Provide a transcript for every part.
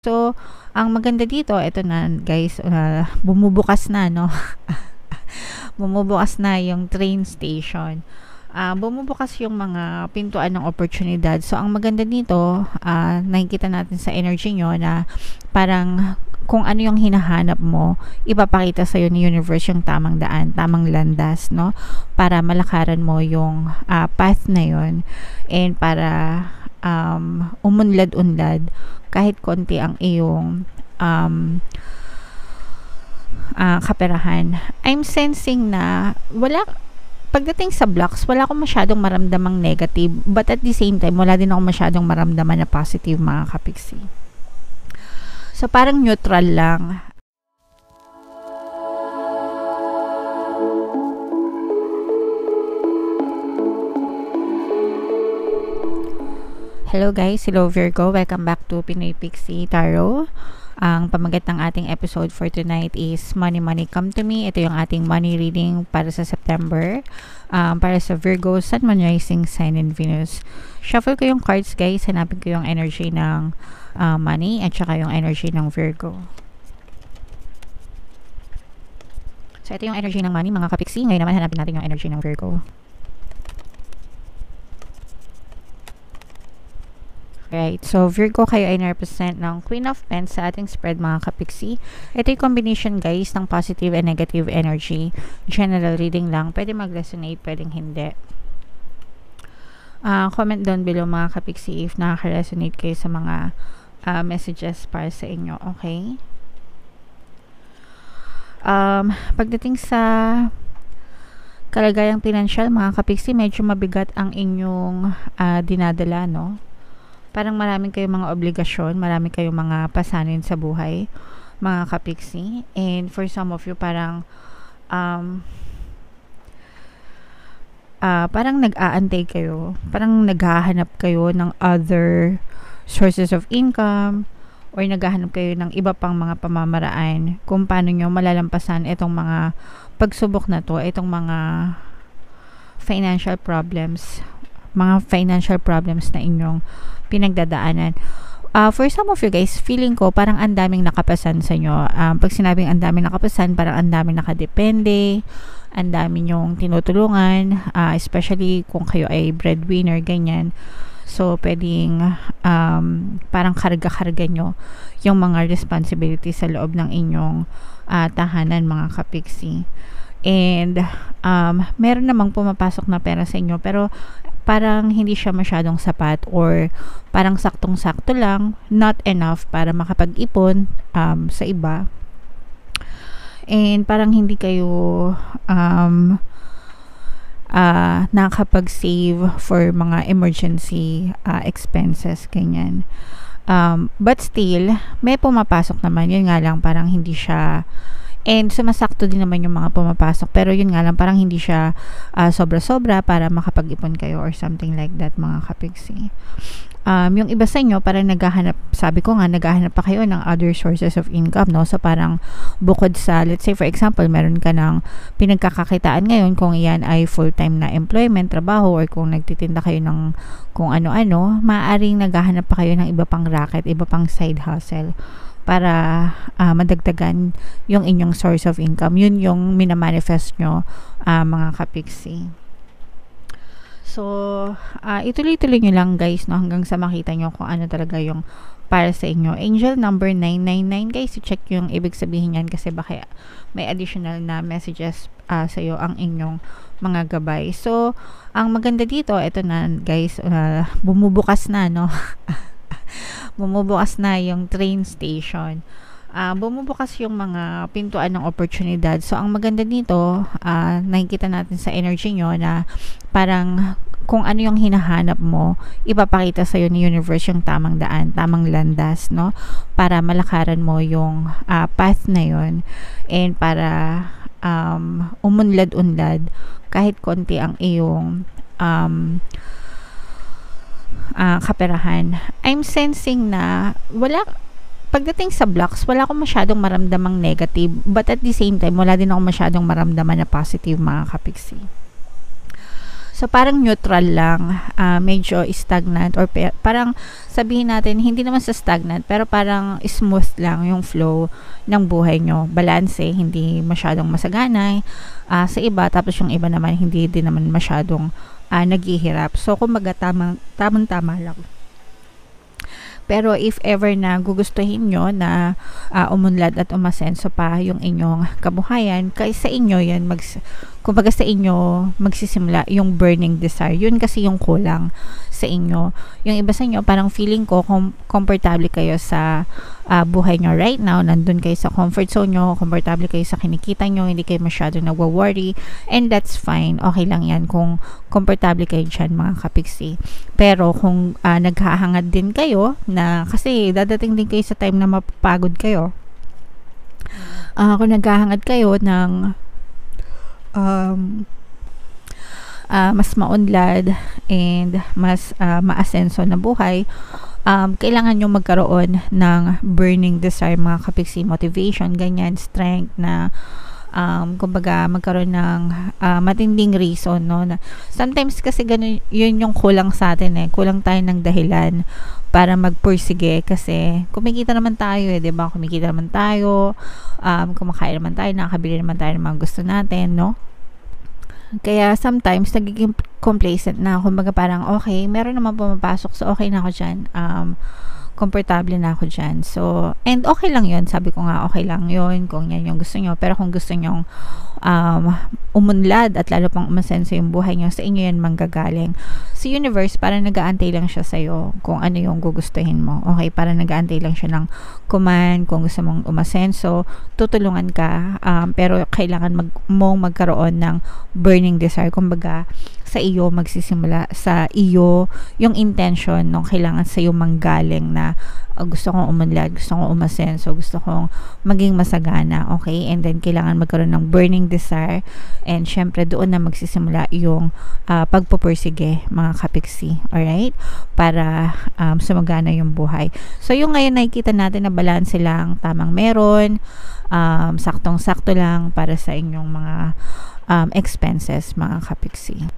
So, ang maganda dito, ito na guys, bumubukas na, no? Bumubukas na yung train station. Bumubukas yung mga pintuan ng oportunidad. So, ang maganda dito, nakikita natin sa energy nyo na parang kung ano yung hinahanap mo, ipapakita sa'yo ni universe yung tamang daan, tamang landas, no? Para malakaran mo yung path na yun and para umunlad-unlad kahit konti ang iyong kaperahan. I'm sensing na pagdating sa blocks, wala akong masyadong maramdamang negative, but at the same time, wala din akong masyadong maramdaman na positive, mga kapiksi. So, parang neutral lang. Hello guys, hello Virgo. Welcome back to Pinoy Pixie Tarot. Ang pamagat ng ating episode for tonight is Money Money Come to Me. Ito yung ating money reading para sa September. Para sa Virgo, Sun, Moon, Rising, Sign, and Venus. Shuffle ko yung cards guys. Hanapin ko yung energy ng money at saka yung energy ng Virgo. So, ito yung energy ng money, mga kapiksi. Ngayon naman hanapin natin yung energy ng Virgo. Right, so Virgo, kayo ay na-represent ng Queen of Pentacles sa ating spread, mga kapiksi. Ito yung combination guys ng positive and negative energy. General reading lang, pwede mag-resonate, pwedeng hindi. Comment down below mga kapiksi if nakaka-resonate kayo sa mga messages para sa inyo, okay? Pagdating sa kalagayang pinansyal, mga kapiksi, medyo mabigat ang inyong dinadala, no? Parang maraming kayong mga obligasyon, maraming kayong mga pasanin sa buhay, mga kapiksi. And for some of you, parang parang nag-aantay kayo, parang naghahanap kayo ng other sources of income, or naghahanap kayo ng iba pang mga pamamaraan kung paano nyo malalampasan itong mga pagsubok na to, itong mga financial problems na inyong pinagdadaanan. For some of you guys, feeling ko parang ang daming nakapasan sa inyo. Pag sinabing ang daming nakapasan, parang ang daming nakadepende, ang daming yung tinutulungan, especially kung kayo ay breadwinner, ganyan. So, pwedeng parang karga-karga nyo yung mga responsibilities sa loob ng inyong tahanan, mga kapiksi. And meron namang pumapasok na pera sa inyo, pero parang hindi siya masyadong sapat or parang saktong-sakto lang, not enough para makapag-ipon sa iba. And parang hindi kayo nakapag-save for mga emergency expenses, ganyan. But still, may pumapasok naman. Yun nga lang, parang hindi siya, and sumasakto din naman yung mga pumapasok, pero yun nga lang, parang hindi siya sobra-sobra para makapag-ipon kayo or something like that, mga kapiksi. Yung iba sa inyo, parang naghahanap, sabi ko nga, naghahanap pa kayo ng other sources of income, no? So parang bukod sa, let's say for example, meron ka ng pinagkakakitaan ngayon, kung iyan ay full-time na employment, trabaho, or kung nagtitinda kayo ng kung ano-ano, maaaring naghahanap pa kayo ng iba pang racket, iba pang side hustle, para madagdagan yung inyong source of income. Yun yung minamanifest nyo, mga kapiksi. So, ituloy-tuloy nyo lang guys, no, hanggang sa makita nyo kung ano talaga yung para sa inyo. Angel number 999 guys, i-check yung ibig sabihin yan kasi baka may additional na messages sa'yo ang inyong mga gabay. So, ang maganda dito, ito na guys, bumubukas na, no? Bumubukas na yung train station. Bumubukas yung mga pintuan ng oportunidad. So, ang maganda dito, nakikita natin sa energy nyo na parang kung ano yung hinahanap mo, ipapakita sa'yo ni universe yung tamang daan, tamang landas, no? Para malakaran mo yung path na yun and para umunlad-unlad kahit konti ang iyong kaperahan. I'm sensing na pagdating sa blocks, wala akong masyadong maramdamang negative, but at the same time, wala din akong masyadong maramdaman na positive, mga kapiksi. So, parang neutral lang, medyo stagnant or parang sabihin natin, hindi naman sa stagnant, pero parang smooth lang yung flow ng buhay nyo. Balanse, hindi masyadong masagana sa iba, tapos yung iba naman, hindi din naman masyadong naghihirap. So, kumbaga, tamang-tama lang. Pero if ever na gugustuhin nyo na umunlad at umasenso pa yung inyong kabuhayan, sa inyo yan, kumbaga sa inyo magsisimula yung burning desire. Yun kasi yung kulang sa inyo. Yung iba sa inyo, parang feeling ko comfortable kayo sa buhay nyo right now. Nandun kayo sa comfort zone nyo, comfortable kayo sa kinikita nyo, hindi kayo masyado nagwa-worry, and that's fine. Okay lang yan kung comfortable kayo dyan, mga kapiksi. Pero kung naghahangad din kayo, na kasi dadating din kayo sa time na mapapagod kayo, kung naghahangad kayo ng mas maunlad and mas maasenso na buhay, kailangan nyo magkaroon ng burning desire, mga kapiksi, motivation, ganyan, strength na kumbaga magkaroon ng matinding reason, no? Na sometimes kasi ganun, yun yung kulang sa atin kulang tayo ng dahilan para magpursige kasi kumikita naman tayo 'di ba? Kumikita naman tayo, kumakain naman tayo, nakakabili naman tayo ng mga gusto natin, no? Kaya sometimes nagiging complacent na, kumbaga parang okay, meron naman pumapasok, so okay na ako dyan, komportable na ako dyan. So, and okay lang yun, sabi ko nga, okay lang yun kung yan yung gusto nyo. Pero kung gusto nyo umunlad at lalo pang umasenso yung buhay nyo, sa inyo yan manggagaling. Si universe, parang nag-aantay lang siya sa'yo kung ano yung gugustuhin mo. Okay, parang nag-aantay lang siya ng command. Kung gusto mong umasenso, tutulungan ka, pero kailangan mong magkaroon ng burning desire. Kumbaga, sa iyo magsisimula, sa iyo yung intention nung kailangan sa iyo manggaling na gusto kong umunlad, gusto kong umasenso, gusto kong maging masagana, okay? And then kailangan magkaroon ng burning desire, and syempre doon na magsisimula yung pagpupursige, mga kapiksi, alright? Para sumagana yung buhay. So yung ngayon nakikita natin na balanse lang, tamang meron, saktong-sakto lang para sa inyong mga expenses, mga kapiksi.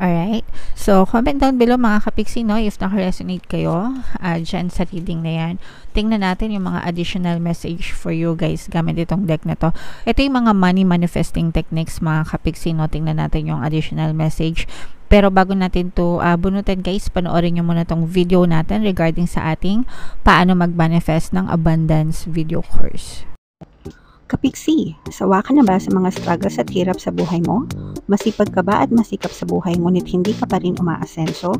Alright? So, comment down below, mga kapiksi, no, if naka-resonate kayo dyan sa reading na yan. Tingnan natin yung mga additional message for you guys gamit itong deck na to. Ito yung mga money manifesting techniques, mga kapiksi, no. Tingnan natin yung additional message. Pero bago natin to bunutin, guys, panoorin nyo muna tong video natin regarding sa ating paano mag-manifest ng abundance video course. Kapiksi, sawa ka na ba sa mga struggles at hirap sa buhay mo? Masipag ka ba at masikap sa buhay ngunit hindi ka pa rin umaasenso?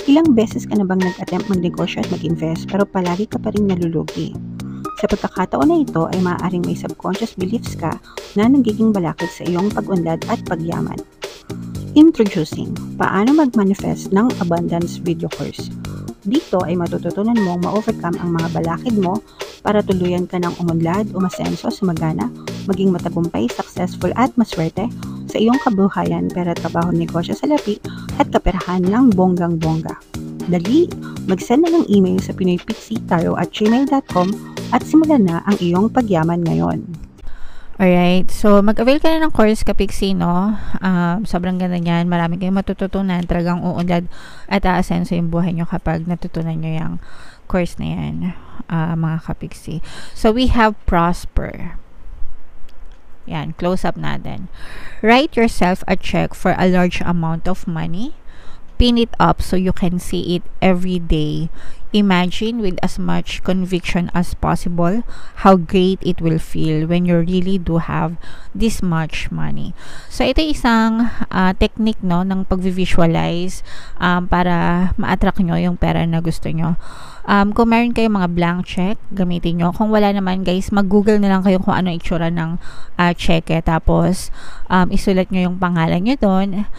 Ilang beses ka na bang nag-attempt magnegosyo at mag-invest pero palagi ka pa rin nalulugi? Sa pagkakataon na ito ay maaaring may subconscious beliefs ka na nagiging balakid sa iyong pag-unlad at pagyaman. Introducing, paano mag-manifest ng abundance video course. Dito ay matututunan mong ma-overcome ang mga balakid mo para tuluyan ka ng umunlad, umasenso, sumagana, maging matagumpay, successful at maswerte sa iyong kabuhayan, pera, trabaho, negosyo, salapi at kaperahan ng bonggang-bongga. Dali, mag-send na ng email sa pinoypixitaro@gmail.com at simulan na ang iyong pagyaman ngayon. Alright, so mag-avail ka na ng course, kapiksi, no? Sobrang ganda niyan, marami kayong matututunan, talagang uunlad at aasenso yung buhay nyo kapag natutunan nyo yung course na yan, mga kapiksi. So we have prosper. Yan, close up natin. Write yourself a check for a large amount of money. Pin it up so you can see it every day. Imagine with as much conviction as possible how great it will feel when you really do have this much money. So ito isang technique, no, ng pag-visualize para ma-attract nyo yung pera na gusto nyo. Kung meron kayong mga blank check, gamitin nyo. Kung wala naman, guys, mag-google na lang kayo kung ano itsura ng check. Tapos isulat nyo yung pangalan nyo doon.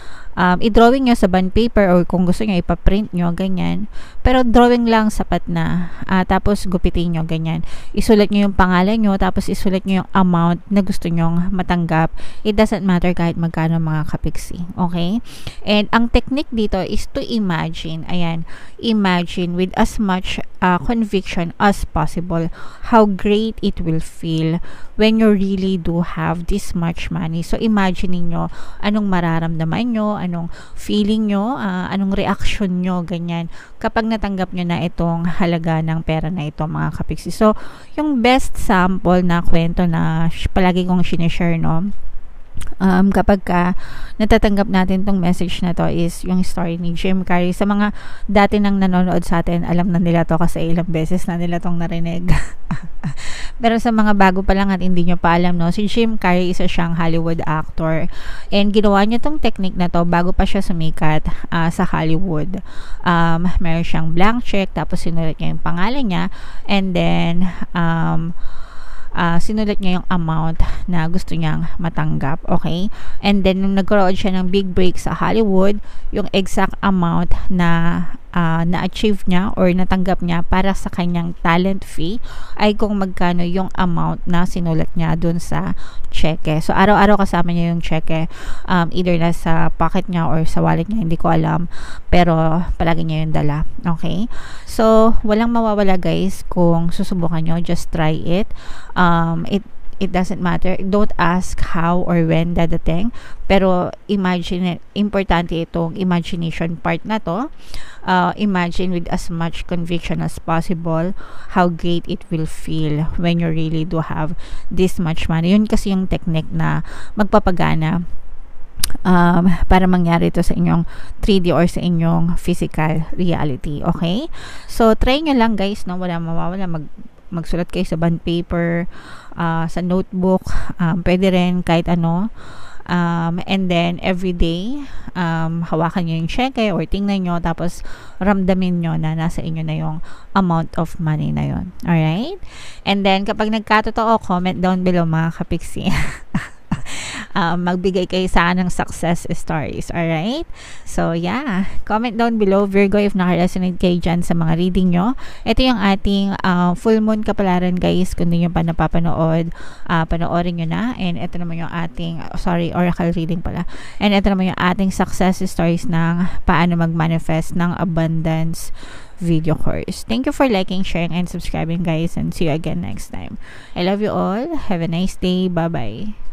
I-drawing nyo sa bond paper or kung gusto nyo ipaprint nyo, ganyan. Pero drawing lang sapat na. Tapos gupitin nyo, ganyan. Isulat nyo yung pangalan nyo, tapos isulat nyo yung amount na gusto nyong matanggap. It doesn't matter kahit magkano, mga kapiksi. Okay? And ang technique dito is to imagine. Ayan. Imagine with as much conviction as possible how great it will feel when you really do have this much money. So imagine niyo anong mararamdaman nyo, anong feeling nyo, anong reaction nyo, ganyan, kapag natanggap nyo na itong halaga ng pera na ito, mga kapiksi. So, yung best sample na kwento na palagi kong sinishare, no, kapag natatanggap natin tong message na to is yung story ni Jim Carrey. Sa mga dati nang nanonood sa atin, alam na nila to kasi ilang beses na nila tong narinig. Pero sa mga bago pa lang at hindi nyo pa alam, no, si Jim Carrey isa siyang Hollywood actor, and ginawa niya tong technique na to bago pa siya sumikat sa Hollywood. Meron siyang blank check, tapos sinulat niya yung pangalan niya, and then sinulat niya yung amount na gusto niyang matanggap, okay? And then, nung nagkaroon siya ng big break sa Hollywood, yung exact amount na na-achieve niya or natanggap niya para sa kanyang talent fee ay kung magkano yung amount na sinulat niya dun sa cheque. So, araw-araw kasama niya yung cheque, either nasa pocket niya or sa wallet niya, hindi ko alam, pero palagi niya yung dala, okay? So, walang mawawala guys kung susubukan nyo, just try it. It doesn't matter. Don't ask how or when dadating. Pero imagine, importante itong imagination part na to. Imagine with as much conviction as possible how great it will feel when you really do have this much money. Yun kasi yung technique na magpapagana para mangyari ito sa inyong 3D or sa inyong physical reality. Okay? So, try nyo lang guys, no? Wala mawawala. Magsulat kayo sa bond paper, sa notebook, pwede rin kahit ano, and then every day hawakan nyo yung cheque or tingnan nyo, tapos ramdamin nyo na nasa inyo na yung amount of money na yon. Alright? And then kapag nagkatotoo, comment down below mga kapiksi. Magbigay kayo sa ng success stories. Alright? So, yeah. Comment down below, Virgo, if naka-resonate kayo dyan sa mga reading nyo. Ito yung ating full moon kapalaran, guys. Kung hindi nyo pa napapanood, panoorin nyo na. And ito naman yung ating, oracle reading pala. And ito naman yung ating success stories ng paano mag-manifest ng abundance video course. Thank you for liking, sharing, and subscribing, guys. And see you again next time. I love you all. Have a nice day. Bye-bye.